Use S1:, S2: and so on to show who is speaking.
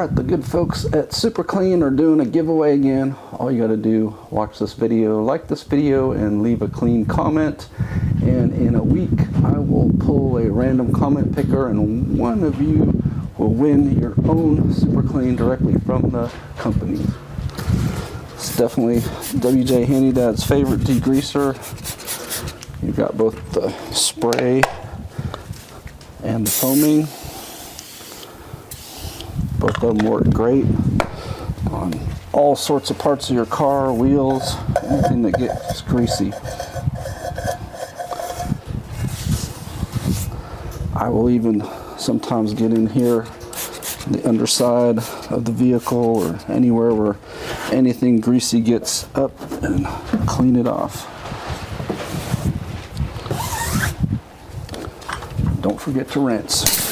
S1: Alright, the good folks at Superclean are doing a giveaway again. All you gotta do, watch this video, like this video, and leave a clean comment. And in a week, I will pull a random comment picker, and one of you will win your own Superclean directly from the company. It's definitely WJ Handy Dad's favorite degreaser. You've got both the spray and the foaming. Both of them work great on all sorts of parts of your car, wheels, anything that gets greasy. I will even sometimes get in here, the underside of the vehicle or anywhere where anything greasy gets up, and clean it off. Don't forget to rinse.